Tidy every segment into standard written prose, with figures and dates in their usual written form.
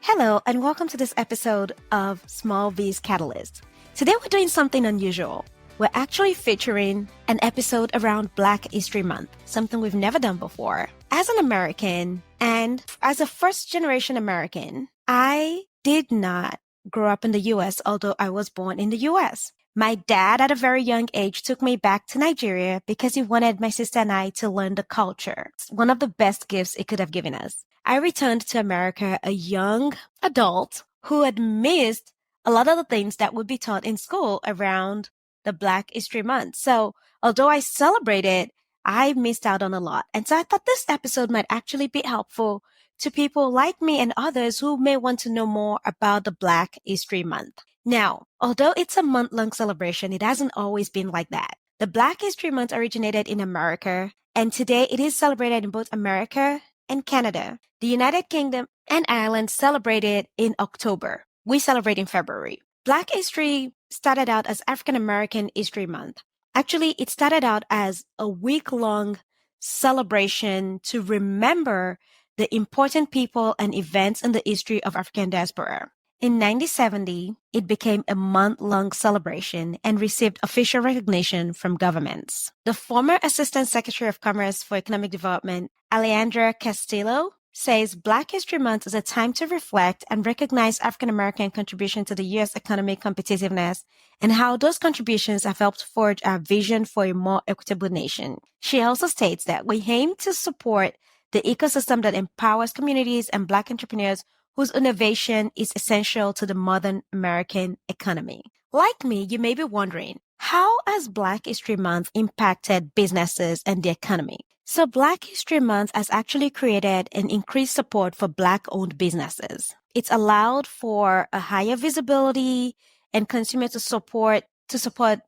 Hello, and welcome to this episode of Small Biz Catalyst. Today we're doing something unusual. We're actually featuring an episode around Black History Month, something we've never done before. As an American and as a first-generation American, I did not grow up in the U.S., although I was born in the U.S. My dad, at a very young age, took me back to Nigeria because he wanted my sister and I to learn the culture. It's one of the best gifts he could have given us. I returned to America a young adult who had missed a lot of the things that would be taught in school around the Black History Month. So although I celebrated, I missed out on a lot. And so I thought this episode might actually be helpful to people like me and others who may want to know more about the Black History Month. Now, although it's a month-long celebration, it hasn't always been like that. The Black History Month originated in America, and today it is celebrated in both America and Canada. The United Kingdom and Ireland celebrate it in October. We celebrate in February. Black history started out as African American History Month. Actually, it started out as a week-long celebration to remember the important people and events in the history of African diaspora. In 1970, it became a month-long celebration and received official recognition from governments. The former Assistant Secretary of Commerce for Economic Development, Alejandra Castillo, says Black History Month is a time to reflect and recognize African American contribution to the U.S. economic competitiveness and how those contributions have helped forge our vision for a more equitable nation. She also states that we aim to support the ecosystem that empowers communities and Black entrepreneurs whose innovation is essential to the modern American economy. Like me, you may be wondering, how has Black History Month impacted businesses and the economy? So Black History Month has actually created an increased support for Black-owned businesses. It's allowed for a higher visibility and consumers to support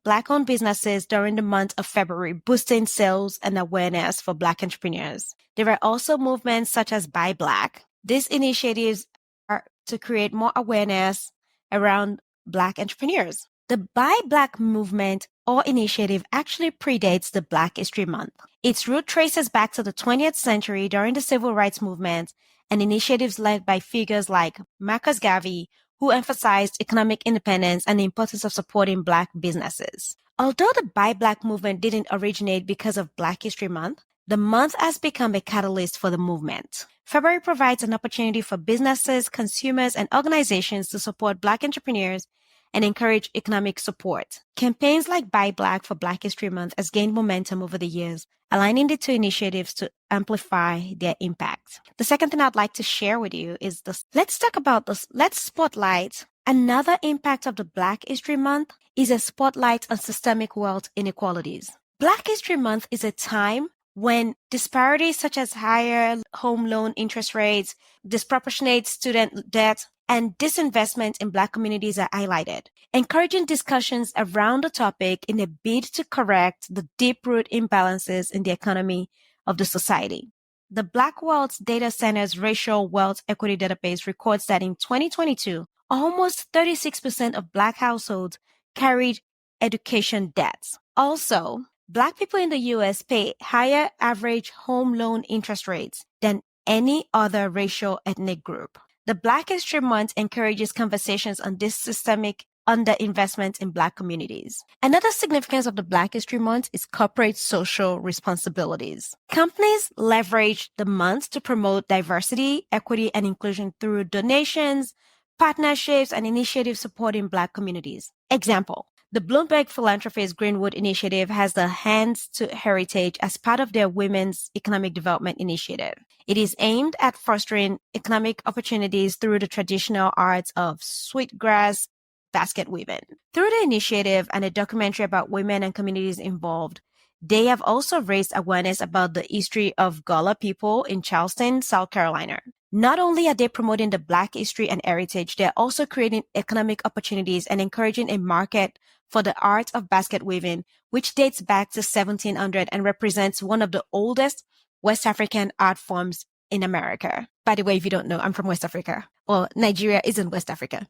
Black-owned businesses during the month of February, boosting sales and awareness for Black entrepreneurs. There are also movements such as Buy Black. These initiatives are to create more awareness around Black entrepreneurs. The Buy Black movement or initiative actually predates the Black History Month. Its root traces back to the 20th century during the Civil Rights Movement and initiatives led by figures like Marcus Garvey, who emphasized economic independence and the importance of supporting Black businesses. Although the Buy Black movement didn't originate because of Black History Month, the month has become a catalyst for the movement. February provides an opportunity for businesses, consumers, and organizations to support Black entrepreneurs and encourage economic support. Campaigns like Buy Black for Black History Month has gained momentum over the years, aligning the two initiatives to amplify their impact. The second thing I'd like to share with you is this. Let's spotlight another impact of the Black History Month is a spotlight on systemic wealth inequalities. Black History Month is a time when disparities such as higher home loan interest rates, disproportionate student debt, and disinvestment in Black communities are highlighted, encouraging discussions around the topic in a bid to correct the deep-root imbalances in the economy of the society. The Black Wealth Data Center's Racial Wealth Equity Database records that in 2022, almost 36% of Black households carried education debts. Also, Black people in the U.S. pay higher average home loan interest rates than any other racial ethnic group. The Black History Month encourages conversations on this systemic underinvestment in Black communities. Another significance of the Black History Month is corporate social responsibilities. Companies leverage the month to promote diversity, equity, and inclusion through donations, partnerships, and initiatives supporting Black communities. Example, the Bloomberg Philanthropies Greenwood Initiative has the Hands to Heritage as part of their Women's Economic Development Initiative. It is aimed at fostering economic opportunities through the traditional arts of sweetgrass basket weaving. Through the initiative and a documentary about women and communities involved, they have also raised awareness about the history of Gullah people in Charleston, South Carolina. Not only are they promoting the Black history and heritage, they're also creating economic opportunities and encouraging a market for the art of basket weaving, which dates back to 1700 and represents one of the oldest West African art forms in America. By the way, if you don't know, I'm from West Africa. Well, Nigeria is in West Africa.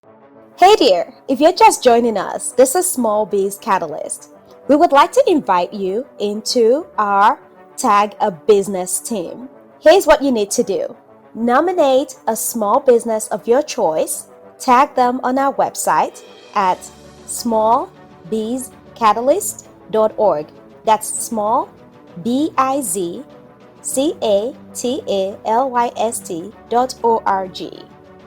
Hey there, if you're just joining us, this is Small Biz Catalyst. We would like to invite you into our Tag a Business team. Here's what you need to do. Nominate a small business of your choice, tag them on our website at smallbizcatalyst.org. That's small, BIZCATALYST.org.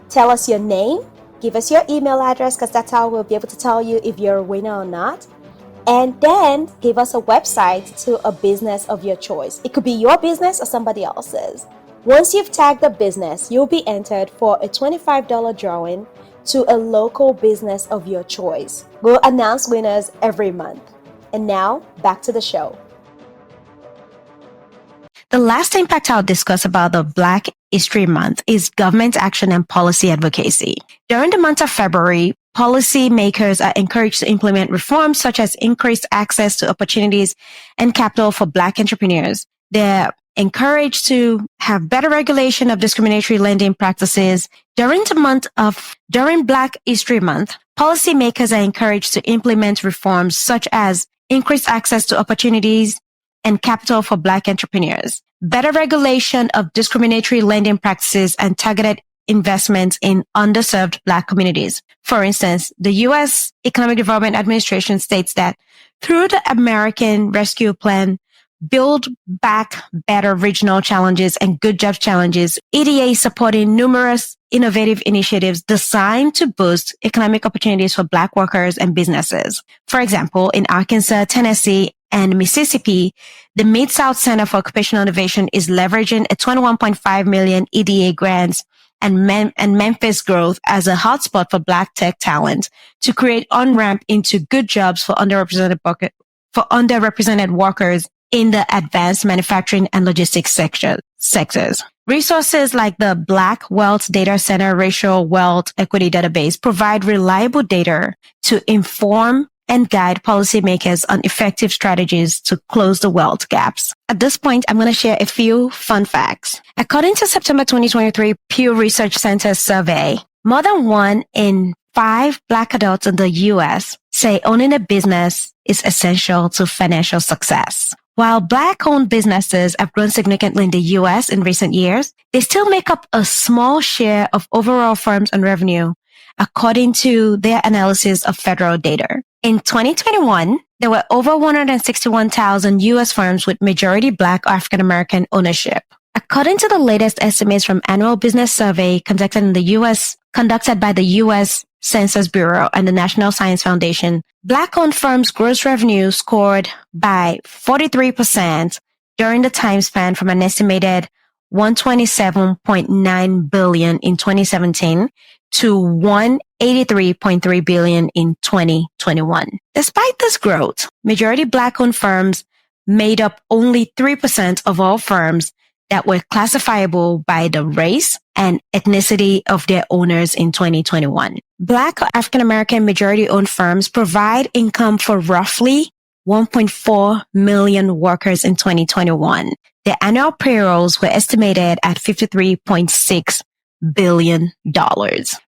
Tell us your name, give us your email address because that's how we'll be able to tell you if you're a winner or not. And then give us a website to a business of your choice. It could be your business or somebody else's. Once you've tagged the business, you'll be entered for a $25 drawing to a local business of your choice. We'll announce winners every month. And now, back to the show. The last impact I'll discuss about the Black History Month is government action and policy advocacy. During the month of February, policymakers are encouraged to implement reforms such as increased access to opportunities and capital for Black entrepreneurs. They're encouraged to have better regulation of discriminatory lending practices. During Black History Month, policymakers are encouraged to implement reforms such as increased access to opportunities and capital for Black entrepreneurs, better regulation of discriminatory lending practices, and targeted investments in underserved Black communities. For instance, the U.S. Economic Development Administration states that through the American Rescue Plan, Build Back Better Regional Challenges and Good Jobs Challenges, EDA is supporting numerous innovative initiatives designed to boost economic opportunities for Black workers and businesses. For example, in Arkansas, Tennessee, and Mississippi, the Mid-South Center for Occupational Innovation is leveraging a $21.5 million EDA grants and Memphis growth as a hotspot for Black tech talent to create on-ramp into good jobs for underrepresented workers in the advanced manufacturing and logistics sectors. Resources like the Black Wealth Data Center Racial Wealth Equity Database provide reliable data to inform and guide policymakers on effective strategies to close the wealth gaps. At this point, I'm going to share a few fun facts. According to September 2023 Pew Research Center survey, more than 1 in 5 Black adults in the U.S. say owning a business is essential to financial success. While Black-owned businesses have grown significantly in the U.S. in recent years, they still make up a small share of overall firms and revenue, according to their analysis of federal data. In 2021, there were over 161,000 U.S. firms with majority Black or African-American ownership. According to the latest estimates from Annual Business Survey conducted by the U.S. Census Bureau and the National Science Foundation, Black-owned firms' gross revenue scored by 43% during the time span from an estimated $127.9 billion in 2017 to $183.3 billion in 2021. Despite this growth, majority Black-owned firms made up only 3% of all firms that were classifiable by the race and ethnicity of their owners in 2021. Black or African-American majority-owned firms provide income for roughly 1.4 million workers in 2021. Their annual payrolls were estimated at $53.6 billion.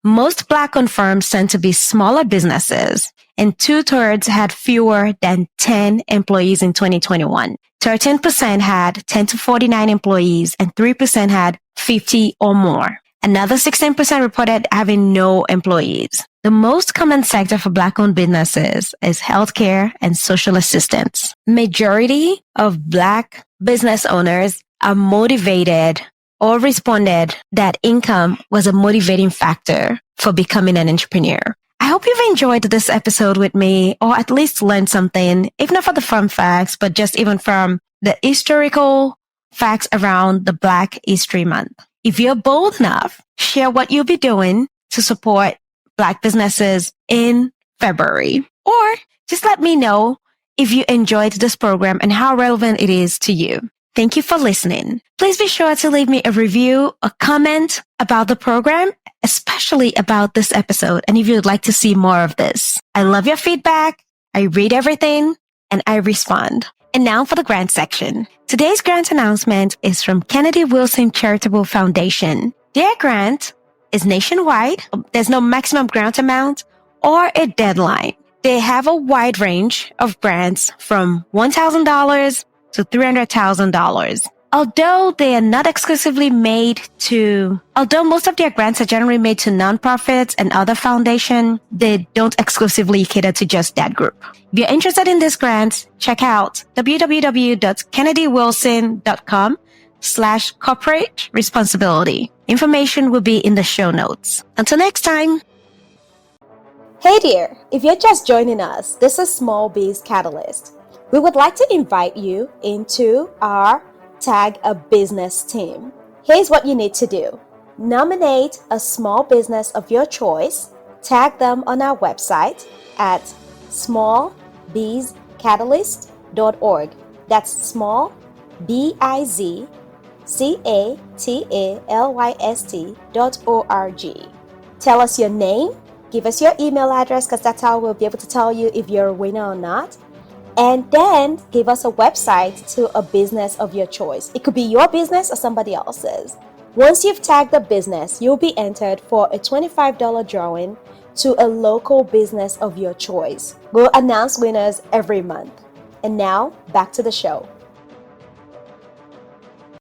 Most Black-owned firms tend to be smaller businesses, and 2/3 had fewer than 10 employees in 2021. 13% had 10 to 49 employees, and 3% had 50 or more. Another 16% reported having no employees. The most common sector for Black-owned businesses is healthcare and social assistance. Majority of Black business owners are motivated or responded that income was a motivating factor for becoming an entrepreneur. I hope you've enjoyed this episode with me, or at least learned something, if not for the fun facts, but just even from the historical facts around the Black History Month. If you're bold enough, share what you'll be doing to support Black businesses in February, or just let me know if you enjoyed this program and how relevant it is to you. Thank you for listening. Please be sure to leave me a review, a comment about the program, especially about this episode, and if you'd like to see more of this. I love your feedback. I read everything and I respond. And now for the grant section. Today's grant announcement is from Kennedy Wilson Charitable Foundation. Their grant is nationwide. There's no maximum grant amount or a deadline. They have a wide range of grants from $1,000 to $300,000. Although most of their grants are generally made to nonprofits and other foundations, they don't exclusively cater to just that group. If you're interested in these grants, check out www.kennedywilson.com/corporate responsibility. Information will be in the show notes. Until next time. Hey there, if you're just joining us, this is Small Biz Catalyst. We would like to invite you into our Tag a Business team. Here's what you need to do. Nominate a small business of your choice, tag them on our website at smallbizcatalyst.org. That's small, BIZCATALYST.org. Tell us your name, give us your email address because that's how we'll be able to tell you if you're a winner or not. And then give us a website to a business of your choice. It could be your business or somebody else's. Once you've tagged the business, you'll be entered for a $25 drawing to a local business of your choice. We'll announce winners every month. And now, back to the show.